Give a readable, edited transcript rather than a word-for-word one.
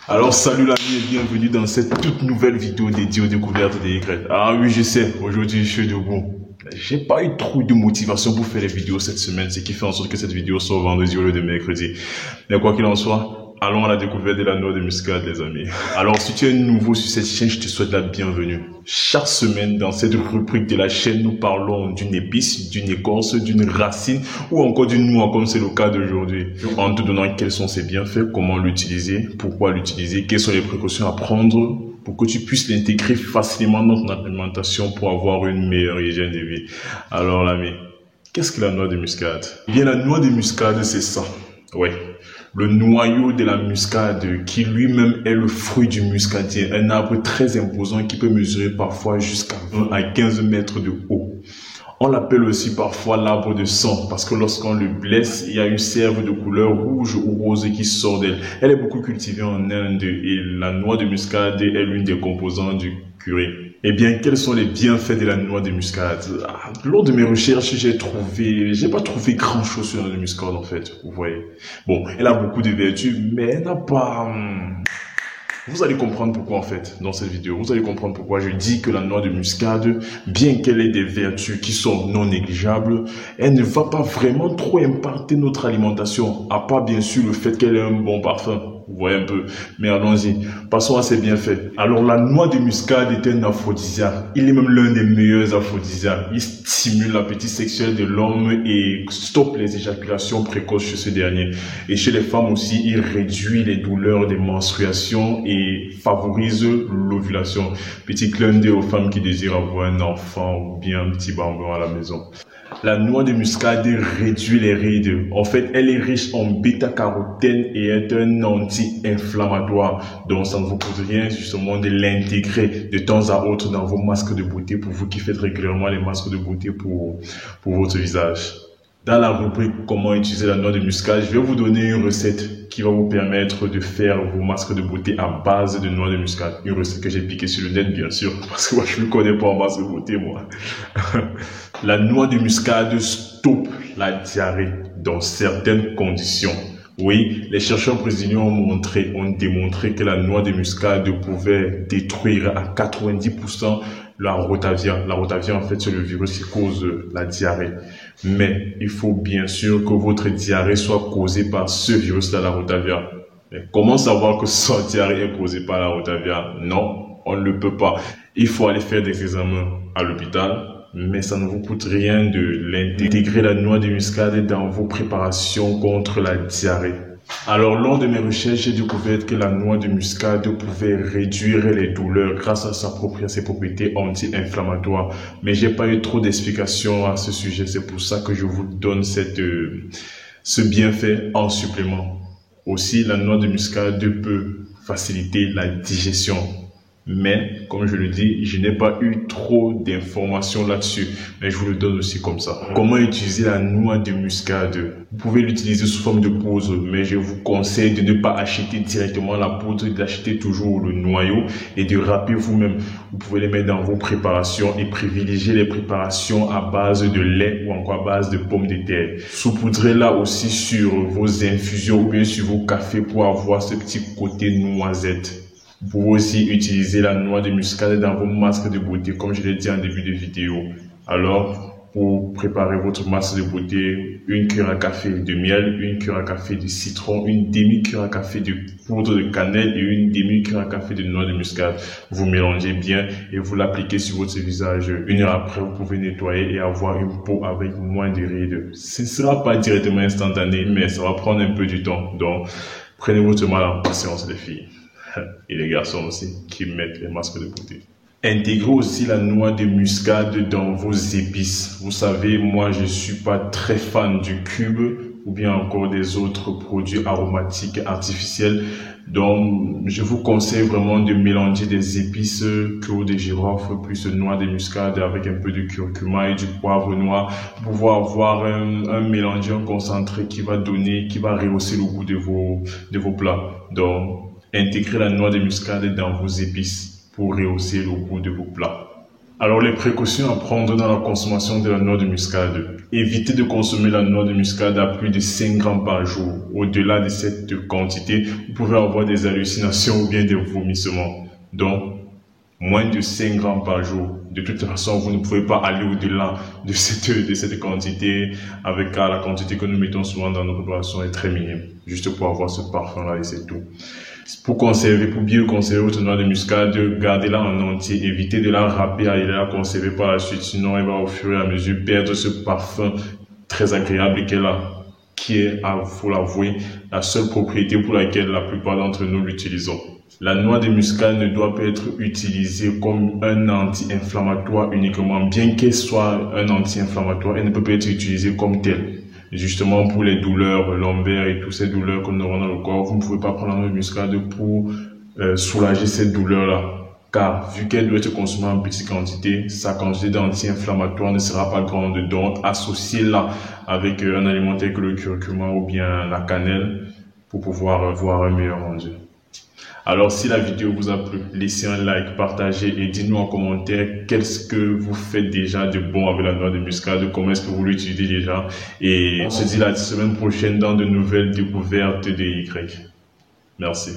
Alors salut l'ami et bienvenue dans cette toute nouvelle vidéo dédiée aux découvertes des Y. Ah oui je sais, aujourd'hui je suis debout. J'ai pas eu trop de motivation pour faire les vidéos cette semaine, ce qui fait en sorte que cette vidéo sort vendredi au lieu de mercredi. Mais quoi qu'il en soit, allons à la découverte de la noix de muscade les amis. Alors si tu es nouveau sur cette chaîne, je te souhaite la bienvenue. Chaque semaine dans cette rubrique de la chaîne, nous parlons d'une épice, d'une écorce, d'une racine ou encore d'une noix comme c'est le cas d'aujourd'hui. En te donnant quels sont ses bienfaits, comment l'utiliser, pourquoi l'utiliser, quelles sont les précautions à prendre pour que tu puisses l'intégrer facilement dans ton alimentation pour avoir une meilleure hygiène de vie. Alors l'ami, qu'est-ce que la noix de muscade? Eh bien la noix de muscade c'est ça, ouais. Le noyau de la muscade qui lui-même est le fruit du muscadier, un arbre très imposant qui peut mesurer parfois jusqu'à 20 à 15 mètres de haut. On l'appelle aussi parfois l'arbre de sang parce que lorsqu'on le blesse, il y a une sève de couleur rouge ou rose qui sort d'elle. Elle est beaucoup cultivée en Inde et la noix de muscade est l'une des composantes du curry. Eh bien, quels sont les bienfaits de la noix de muscade? Lors de mes recherches, j'ai pas trouvé grand chose sur la noix de muscade en fait, vous voyez. Bon, elle a beaucoup de vertus, mais elle n'a pas... Vous allez comprendre pourquoi en fait dans cette vidéo. Vous allez comprendre pourquoi je dis que la noix de muscade, bien qu'elle ait des vertus qui sont non négligeables, elle ne va pas vraiment trop impacter notre alimentation, à part bien sûr le fait qu'elle ait un bon parfum. Vous voyez un peu. Mais allons-y. Passons à ses bienfaits. Alors la noix de muscade est un aphrodisiaque. Il est même l'un des meilleurs aphrodisiaques. Il stimule l'appétit sexuel de l'homme et stoppe les éjaculations précoces chez ce dernier. Et chez les femmes aussi, il réduit les douleurs des menstruations et favorise l'ovulation. Petit clin d'œil aux femmes qui désirent avoir un enfant ou bien un petit bambin à la maison. La noix de muscade réduit les rides. En fait, elle est riche en bêta-carotène et est un anti-inflammatoire. Donc, ça ne vous coûte rien justement de l'intégrer de temps à autre dans vos masques de beauté pour vous qui faites régulièrement les masques de beauté pour votre visage. Dans la rubrique comment utiliser la noix de muscade, je vais vous donner une recette qui va vous permettre de faire vos masques de beauté à base de noix de muscade. Une recette que j'ai piquée sur le net bien sûr, parce que moi je ne connais pas en masque de beauté moi. La noix de muscade stoppe la diarrhée dans certaines conditions. Oui, les chercheurs brésiliens ont démontré que la noix de muscade pouvait détruire à 90% la rotavia. La rotavia, en fait, c'est le virus qui cause la diarrhée. Mais il faut bien sûr que votre diarrhée soit causée par ce virus-là, la rotavia. Mais comment savoir que cette diarrhée est causée par la rotavia? Non, on ne le peut pas. Il faut aller faire des examens à l'hôpital. Mais ça ne vous coûte rien de l'intégrer la noix de muscade dans vos préparations contre la diarrhée. Alors, lors de mes recherches, j'ai découvert que la noix de muscade pouvait réduire les douleurs grâce à ses propriétés anti-inflammatoires. Mais j'ai pas eu trop d'explications à ce sujet. C'est pour ça que je vous donne ce bienfait en supplément. Aussi, la noix de muscade peut faciliter la digestion. Mais, comme je le dis, je n'ai pas eu trop d'informations là-dessus. Mais je vous le donne aussi comme ça. Comment utiliser la noix de muscade? Vous pouvez l'utiliser sous forme de poudre, mais je vous conseille de ne pas acheter directement la poudre, d'acheter toujours le noyau et de râper vous-même. Vous pouvez les mettre dans vos préparations et privilégier les préparations à base de lait ou encore à base de pommes de terre. Saupoudrez-la aussi sur vos infusions ou bien sur vos cafés pour avoir ce petit côté noisette. Vous pouvez aussi utiliser la noix de muscade dans vos masques de beauté, comme je l'ai dit en début de vidéo. Alors, pour préparer votre masque de beauté, une cuillère à café de miel, une cuillère à café de citron, une demi-cuillère à café de poudre de cannelle et une demi-cuillère à café de noix de muscade. Vous mélangez bien et vous l'appliquez sur votre visage. Une heure après, vous pouvez nettoyer et avoir une peau avec moins de rides. Ce ne sera pas directement instantané, mais ça va prendre un peu du temps. Donc, prenez votre mal en patience, les filles. Et les garçons aussi qui mettent les masques de beauté. Intégrez aussi la noix de muscade dans vos épices. Vous savez, moi je suis pas très fan du cube ou bien encore des autres produits aromatiques artificiels. Donc je vous conseille vraiment de mélanger des épices, clous de girofle plus noix de muscade avec un peu de curcuma et du poivre noir pour pouvoir avoir un mélange concentré qui va rehausser le goût de vos plats. Donc, intégrez la noix de muscade dans vos épices pour rehausser le goût de vos plats. Alors, les précautions à prendre dans la consommation de la noix de muscade. Évitez de consommer la noix de muscade à plus de 5 grammes par jour. Au-delà de cette quantité, vous pouvez avoir des hallucinations ou bien des vomissements. Donc, moins de 5 grammes par jour. De toute façon, vous ne pouvez pas aller au-delà de cette quantité, avec la quantité que nous mettons souvent dans nos préparations est très minime. Juste pour avoir ce parfum-là et c'est tout. Pour bien conserver votre noix de muscade, gardez-la en entier. Évitez de la râper et de la conserver par la suite. Sinon, elle va au fur et à mesure perdre ce parfum très agréable qu'elle a, qui est, faut l'avouer, la seule propriété pour laquelle la plupart d'entre nous l'utilisons. La noix de muscade ne doit pas être utilisée comme un anti-inflammatoire uniquement. Bien qu'elle soit un anti-inflammatoire, elle ne peut pas être utilisée comme telle. Justement, pour les douleurs lombaires et toutes ces douleurs qu'on aura dans le corps, vous ne pouvez pas prendre la noix de muscade pour soulager cette douleur-là. Car, vu qu'elle doit être consommée en petite quantité, sa quantité d'anti-inflammatoire ne sera pas grande. Donc, associez-la avec un aliment tel que le curcuma ou bien la cannelle pour pouvoir voir un meilleur rendu. Alors, si la vidéo vous a plu, laissez un like, partagez et dites-nous en commentaire qu'est-ce que vous faites déjà de bon avec la noix de muscade, comment est-ce que vous l'utilisez déjà. Et on se dit la semaine prochaine dans de nouvelles découvertes de Y. Merci.